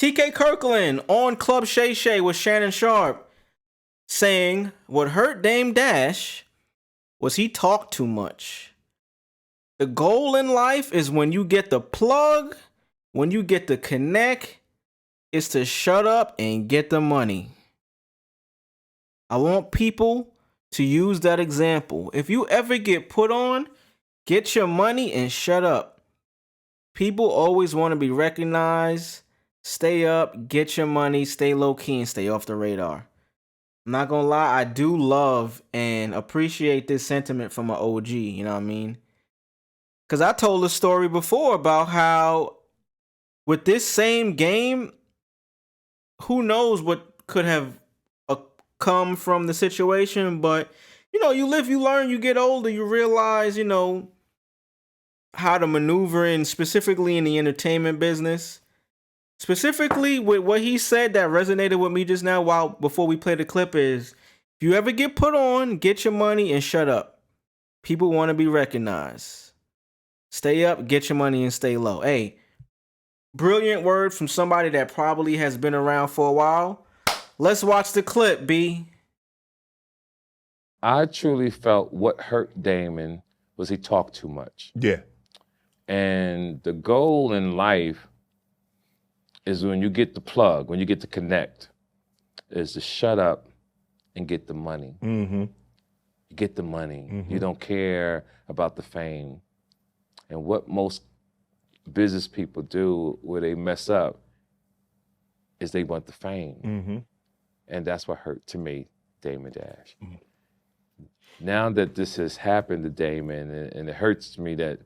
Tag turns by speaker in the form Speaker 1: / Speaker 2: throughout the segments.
Speaker 1: TK Kirkland on Club Shay Shay with Shannon Sharp saying what hurt Dame Dash was he talked too much. The goal in life is when you get the plug, when you get the connect, is to shut up and get the money. I want people to use that example. If you ever get put on, get your money and shut up. People always want to be recognized. Stay up, get your money, stay low key, and stay off the radar. I'm not gonna lie, I do love and appreciate this sentiment from an OG, you know what I mean? Because I told a story before about how with this same game, who knows what could have come from the situation, but you live, you learn, you get older, you realize, how to maneuver in, specifically in the entertainment business. Specifically with what he said that resonated with me just now before we play the clip is, if you ever get put on, get your money and shut up. People want to be recognized. Stay up, get your money and stay low. Hey, brilliant word from somebody that probably has been around for a while. Let's watch the clip, B.
Speaker 2: I truly felt what hurt Damon was he talked too much.
Speaker 3: Yeah.
Speaker 2: And the goal in life is when you get the plug, when you get to connect, is to shut up and get the money.
Speaker 3: Mm-hmm.
Speaker 2: Get the money.
Speaker 3: Mm-hmm.
Speaker 2: You don't care about the fame. And what most business people do where they mess up is they want the fame.
Speaker 3: Mm-hmm.
Speaker 2: And that's what hurt to me, Damon Dash.
Speaker 3: Mm-hmm.
Speaker 2: Now that this has happened to Damon, and it hurts me that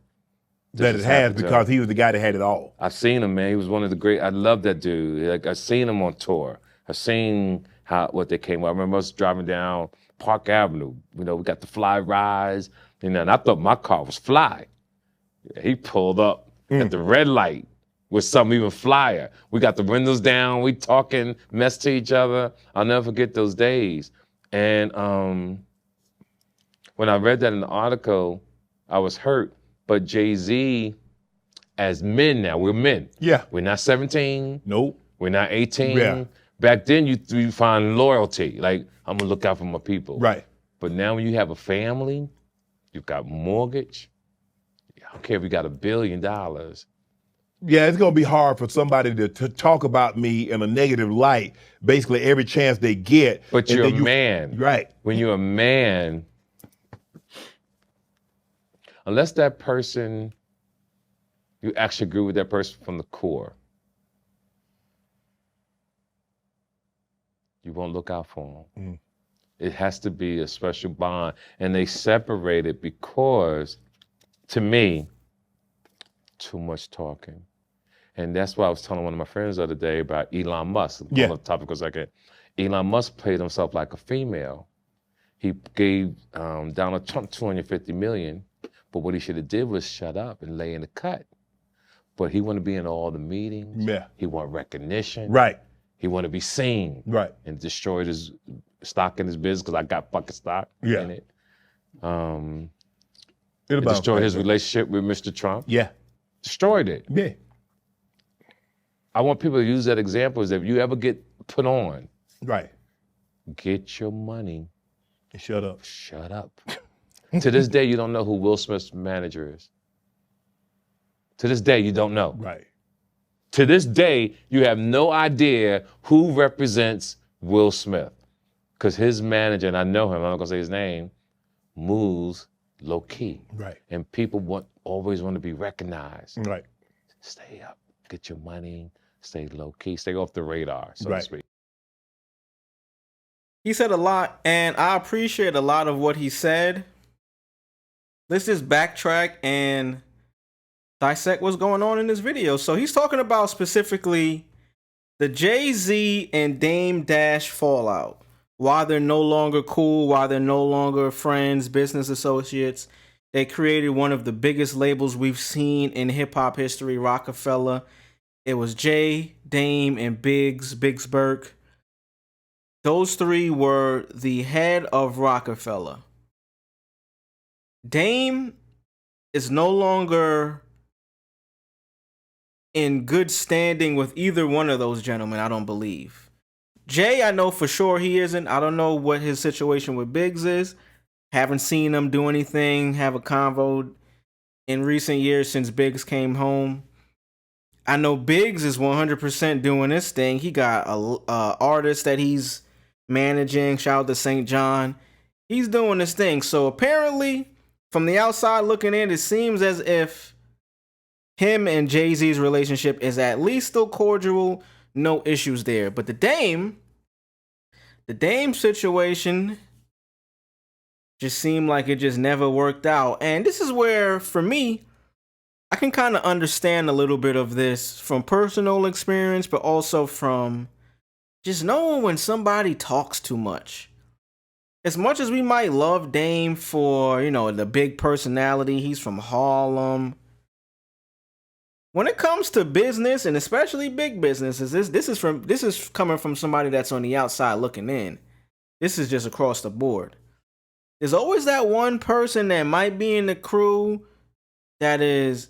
Speaker 3: it has, because he was the guy that had it all.
Speaker 2: I've seen him, man. He was one of the great. I love that dude. Like, I've seen him on tour. I've seen what they came up. I remember us driving down Park Avenue. We got the fly rides, and I thought my car was fly. He pulled up at the red light with something even flyer. We got the windows down. We talking mess to each other. I'll never forget those days. And when I read that in the article, I was hurt. But Jay-Z, as men now, we're men.
Speaker 3: Yeah.
Speaker 2: We're not 17.
Speaker 3: Nope.
Speaker 2: We're not 18.
Speaker 3: Yeah.
Speaker 2: Back then, you find loyalty. Like, I'm going to look out for my people.
Speaker 3: Right.
Speaker 2: But now when you have a family, you've got mortgage, I don't care if you got $1 billion.
Speaker 3: Yeah, it's going to be hard for somebody to talk about me in a negative light, basically every chance they get.
Speaker 2: But you're a man.
Speaker 3: Right.
Speaker 2: When you're a man, unless that person, you actually agree with that person from the core, you won't look out for them. Mm. It has to be a special bond. And they separated because, to me, too much talking. And that's why I was telling one of my friends the other day about Elon Musk.
Speaker 3: Yeah.
Speaker 2: On the topic for a second. Elon Musk played himself like a female. He gave Donald Trump $250 million. But what he should have did was shut up and lay in the cut. But he wanted to be in all the meetings.
Speaker 3: Yeah.
Speaker 2: He wanted recognition.
Speaker 3: Right.
Speaker 2: He wanted to be seen.
Speaker 3: Right.
Speaker 2: And destroyed his stock in his business because I got fucking stock in it. It destroyed his relationship with Mr. Trump.
Speaker 3: Yeah.
Speaker 2: Destroyed it.
Speaker 3: Yeah.
Speaker 2: I want people to use that example is if you ever get put on.
Speaker 3: Right.
Speaker 2: Get your money.
Speaker 3: And shut up.
Speaker 2: Shut up. To this day, you don't know who Will Smith's manager is. To this day, you don't know.
Speaker 3: Right.
Speaker 2: To this day, you have no idea who represents Will Smith. Because his manager, and I know him, I'm not going to say his name, moves low key.
Speaker 3: Right.
Speaker 2: And people always want to be recognized.
Speaker 3: Right.
Speaker 2: Stay up, get your money, stay low key, stay off the radar, so to speak.
Speaker 1: He said a lot, and I appreciate a lot of what he said. Let's just backtrack and dissect what's going on in this video. So he's talking about specifically the Jay-Z and Dame Dash fallout. Why they're no longer cool, why they're no longer friends, business associates. They created one of the biggest labels we've seen in hip-hop history, Roc-A-Fella. It was Jay, Dame, and Biggs Burke. Those three were the head of Roc-A-Fella. Dame is no longer in good standing with either one of those gentlemen, I don't believe. Jay, I know for sure he isn't. I don't know what his situation with Biggs is. Haven't seen him do anything, have a convo in recent years since Biggs came home. I know Biggs is 100% doing this thing. He got a artist that he's managing. Shout out to St. John. He's doing this thing. So apparently, from the outside looking in, it seems as if him and Jay-Z's relationship is at least still cordial. No issues there. But the Dame situation just seemed like it just never worked out. And this is where, for me, I can kind of understand a little bit of this from personal experience, but also from just knowing when somebody talks too much. As much as we might love Dame for, the big personality, he's from Harlem. When it comes to business, and especially big businesses, this is coming from somebody that's on the outside looking in. This is just across the board. There's always that one person that might be in the crew that is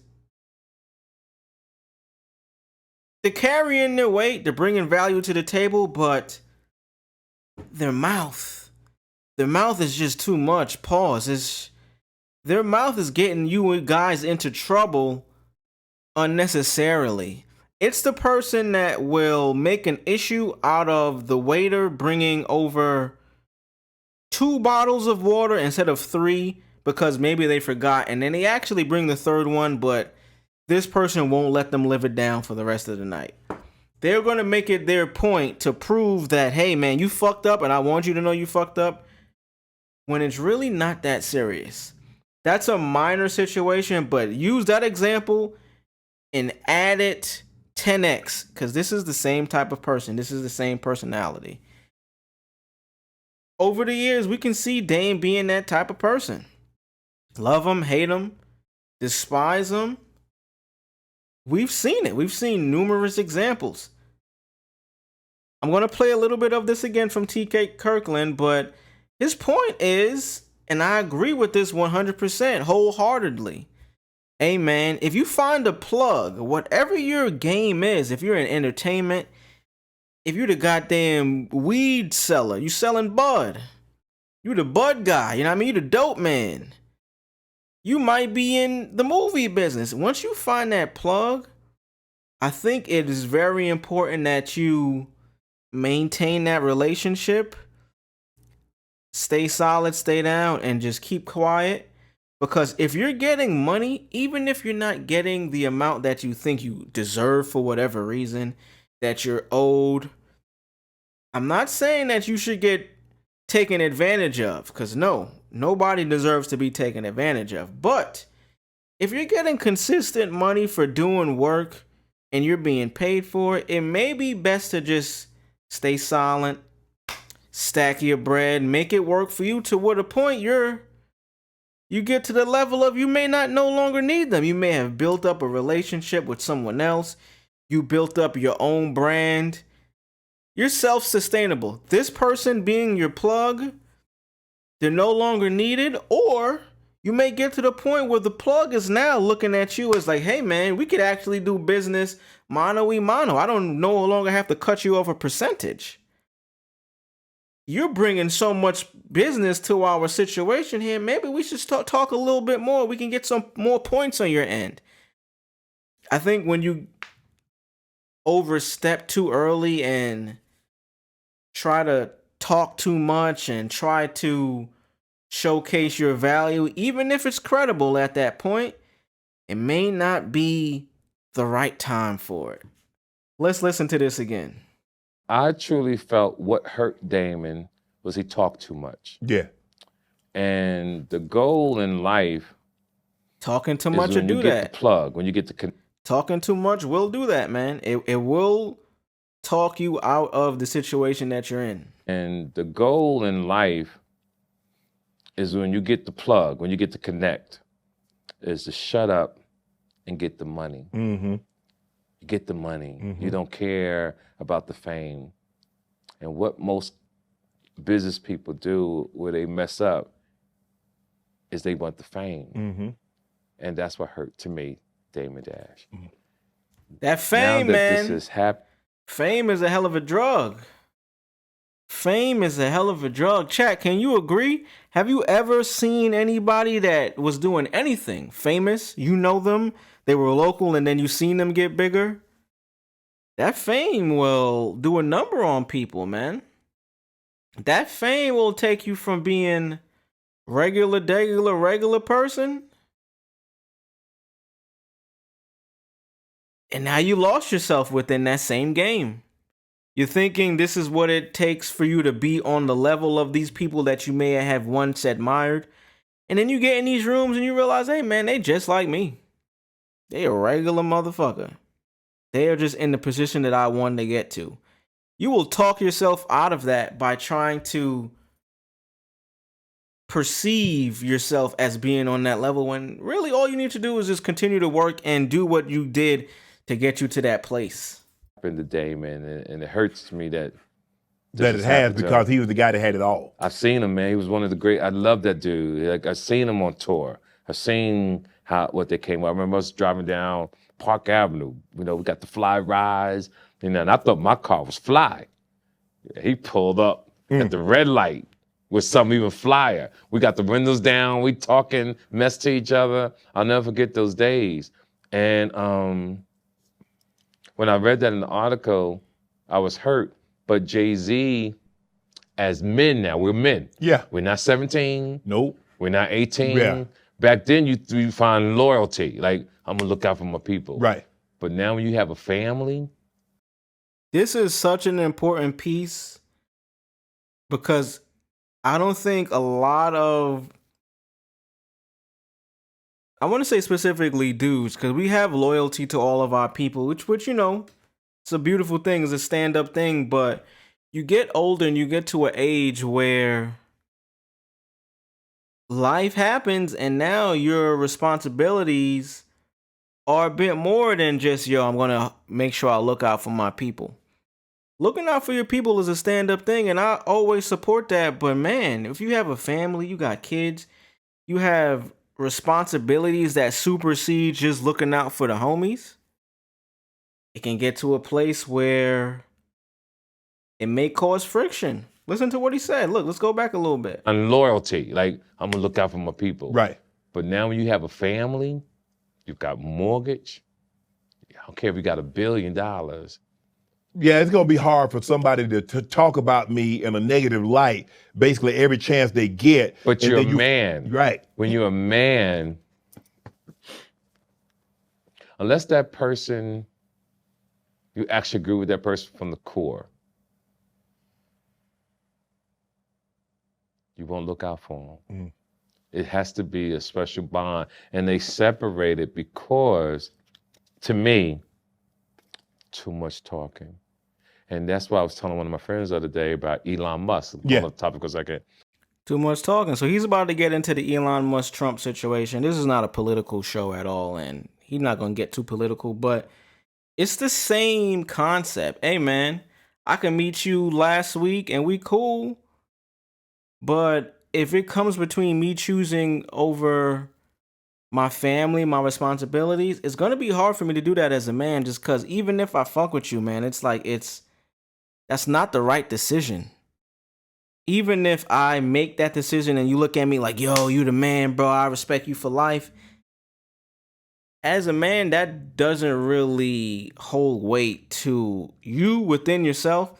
Speaker 1: they're carrying their weight, they're bringing value to the table, but their mouth is just too much. Pause. Their mouth is getting you guys into trouble unnecessarily. It's the person that will make an issue out of the waiter bringing over 2 bottles of water instead of 3 because maybe they forgot, and then they actually bring the 3rd one, but this person won't let them live it down for the rest of the night. They're going to make it their point to prove that, hey man, you fucked up and I want you to know you fucked up, when it's really not that serious. That's a minor situation, but use that example and add it 10x, because this is the same type of person. This is the same personality. Over the years, we can see Dame being that type of person. Love him, hate him, despise him. We've seen it. We've seen numerous examples. I'm going to play a little bit of this again from TK Kirkland, but his point is, and I agree with this 100% wholeheartedly. Hey man, if you find a plug, whatever your game is, if you're in entertainment, if you're the goddamn weed seller, you selling bud, you the bud guy, you know what I mean? You the dope man. You might be in the movie business. Once you find that plug, I think it is very important that you maintain that relationship, stay solid, stay down, and just keep quiet. Because if you're getting money, even if you're not getting the amount that you think you deserve for whatever reason, that you're owed, I'm not saying that you should get taken advantage of, because no, nobody deserves to be taken advantage of. But if you're getting consistent money for doing work and you're being paid for it, it may be best to just stay silent, stack your bread, make it work for you to what a point you get to the level of you may not no longer need them. You may have built up a relationship with someone else. You built up your own brand. You're self-sustainable. This person being your plug, they're no longer needed, or you may get to the point where the plug is now looking at you as like, hey man, we could actually do business mano y mano. I don't no longer have to cut you off a percentage. You're bringing so much business to our situation here. Maybe we should talk a little bit more. We can get some more points on your end. I think when you overstep too early and try to talk too much and try to showcase your value, even if it's credible at that point, it may not be the right time for it. Let's listen to this again.
Speaker 2: I truly felt what hurt Damon was he talked too much.
Speaker 3: Yeah.
Speaker 2: And the goal in life
Speaker 1: Talking too
Speaker 2: is
Speaker 1: much will
Speaker 2: when you
Speaker 1: do
Speaker 2: get
Speaker 1: that.
Speaker 2: the plug, when you get the
Speaker 1: Talking too much will do that, man. It will talk you out of the situation that you're in.
Speaker 2: And the goal in life is when you get the plug, when you get to connect, is to shut up and get the money.
Speaker 3: Mm-hmm.
Speaker 2: You get the money.
Speaker 3: Mm-hmm.
Speaker 2: You don't care about the fame. And what most business people do where they mess up is they want the fame.
Speaker 3: Mm-hmm.
Speaker 2: And that's what hurt to me, Damon Dash.
Speaker 3: Mm-hmm.
Speaker 1: That
Speaker 2: Now
Speaker 1: fame,
Speaker 2: that this
Speaker 1: man.
Speaker 2: has happened.
Speaker 1: Fame is a hell of a drug. Fame is a hell of a drug. Chat, can you agree? Have you ever seen anybody that was doing anything famous? You know them, they were local, and then you seen them get bigger? That fame will do a number on people, man. That fame will take you from being regular person, and now you lost yourself within that same game. You're thinking this is what it takes for you to be on the level of these people that you may have once admired. And then you get in these rooms and you realize, hey man, they just like me. They a regular motherfucker. They are just in the position that I wanted to get to. You will talk yourself out of that by trying to perceive yourself as being on that level when really all you need to do is just continue to work and do what you did to get you to that place.
Speaker 2: Today, man, and it hurts me that
Speaker 3: That it has, because he was the guy that had it all.
Speaker 2: I've seen him, man. He was one of the great. I love that dude. Like I've seen him on tour. I've seen what they came up. I remember us driving down Park Avenue. You know, we got the fly rides, and I thought my car was fly. He pulled up at the red light with something even flyer. We got the windows down. We talking, mess to each other. I'll never forget those days. And when I read that in the article, I was hurt. But Jay-Z, as men now, we're men.
Speaker 3: Yeah.
Speaker 2: We're not 17.
Speaker 3: Nope.
Speaker 2: We're not 18.
Speaker 3: Yeah.
Speaker 2: Back then, you find loyalty. Like, I'm going to look out for my people.
Speaker 3: Right.
Speaker 2: But now when you have a family.
Speaker 1: This is such an important piece because I don't think a lot of, I want to say specifically dudes, because we have loyalty to all of our people, which you know, it's a beautiful thing, it's a stand-up thing, but you get older and you get to an age where life happens and now your responsibilities are a bit more than just, yo, I'm going to make sure I look out for my people. Looking out for your people is a stand-up thing, and I always support that, but man, if you have a family, you got kids, you have responsibilities that supersede just looking out for the homies, it can get to a place where it may cause friction. Listen to what he said. Look, let's go back a little bit.
Speaker 2: And loyalty, like I'm gonna look out for my people.
Speaker 3: Right.
Speaker 2: But now when you have a family, you've got mortgage. I don't care if you got $1 billion.
Speaker 3: Yeah, it's going to be hard for somebody to talk about me in a negative light, basically every chance they get.
Speaker 2: But you're a man.
Speaker 3: Right.
Speaker 2: When you're a man, unless that person, you actually agree with that person from the core, you won't look out for them. It has to be a special bond. And they separate it because, to me, too much talking. And that's why I was telling one of my friends the other day about Elon Musk.
Speaker 3: Yeah.
Speaker 2: On the topic for a second.
Speaker 1: Too much talking. So he's about to get into the Elon Musk Trump situation. This is not a political show at all, and he's not going to get too political, but it's the same concept. Hey, man, I can meet you last week and we cool, but if it comes between me choosing over my family, my responsibilities, it's going to be hard for me to do that as a man, just because even if I fuck with you, man, it's like that's not the right decision. Even if I make that decision and you look at me like, yo, you the man, bro, I respect you for life. As a man, that doesn't really hold weight to you within yourself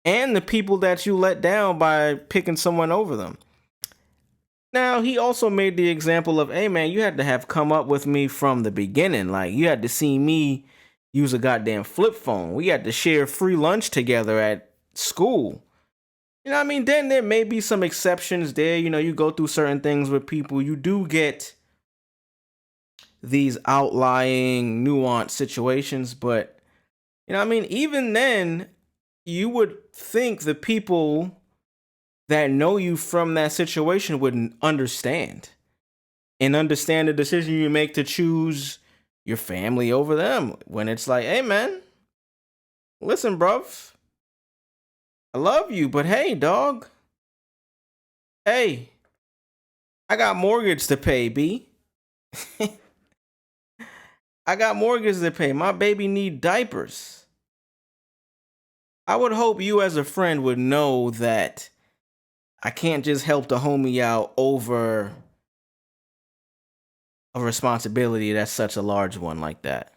Speaker 1: and the people that you let down by picking someone over them. Now, he also made the example of, hey, man, you had to have come up with me from the beginning. Like, you had to see me use a goddamn flip phone. We had to share free lunch together at school. You know what I mean? Then there may be some exceptions there. You know, you go through certain things with people. You do get these outlying, nuanced situations. But, you know what I mean? Even then, you would think the people that know you from that situation would understand. And understand the decision you make to choose your family over them. When it's like, hey, man, listen, bruv, I love you, but hey, dog. Hey, I got mortgage to pay, B. I got mortgages to pay. My baby need diapers. I would hope you as a friend would know that I can't just help the homie out over a responsibility that's such a large one like that.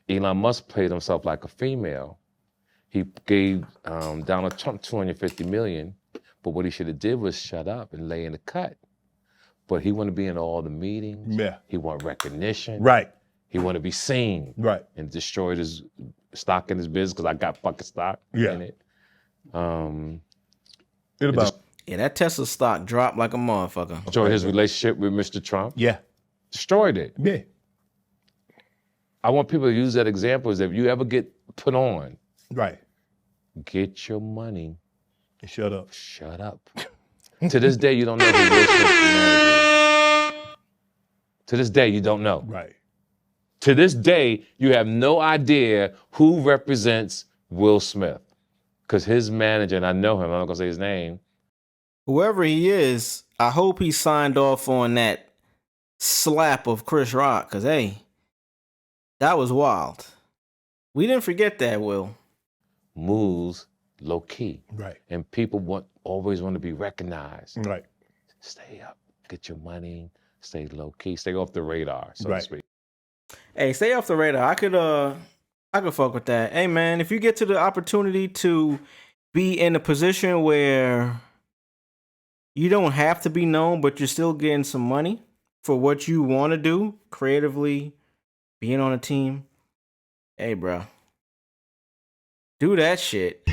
Speaker 2: Elon Musk played himself like a female. He gave Donald Trump $250 million, but what he should have did was shut up and lay in the cut. But he want to be in all the meetings.
Speaker 3: Yeah.
Speaker 2: He want recognition.
Speaker 3: Right.
Speaker 2: He want to be seen.
Speaker 3: Right.
Speaker 2: And destroyed his stock in his business because I got fucking stock in it.
Speaker 1: Yeah, that Tesla stock dropped like a motherfucker.
Speaker 2: Destroyed his relationship with Mr. Trump.
Speaker 3: Yeah.
Speaker 2: Destroyed it.
Speaker 3: Yeah.
Speaker 2: I want people to use that example as if you ever get put on,
Speaker 3: Right.
Speaker 2: get your money.
Speaker 3: Shut up.
Speaker 2: Shut up. To this day, you don't know who Will Smith's manager is. To this day, you don't know.
Speaker 3: Right.
Speaker 2: To this day, you have no idea who represents Will Smith. Because his manager, and I know him, I'm not going to say his name.
Speaker 1: Whoever he is, I hope he signed off on that slap of Chris Rock. Because, hey, that was wild. We didn't forget that, Will.
Speaker 2: Moves low key.
Speaker 3: Right.
Speaker 2: And people always want to be recognized.
Speaker 3: Right.
Speaker 2: Stay up, get your money, stay low key, stay off the radar, so to speak.
Speaker 1: Hey, stay off the radar. I could fuck with that. Hey man, if you get to the opportunity to be in a position where you don't have to be known, but you're still getting some money for what you want to do creatively, being on a team, hey bro, do that shit.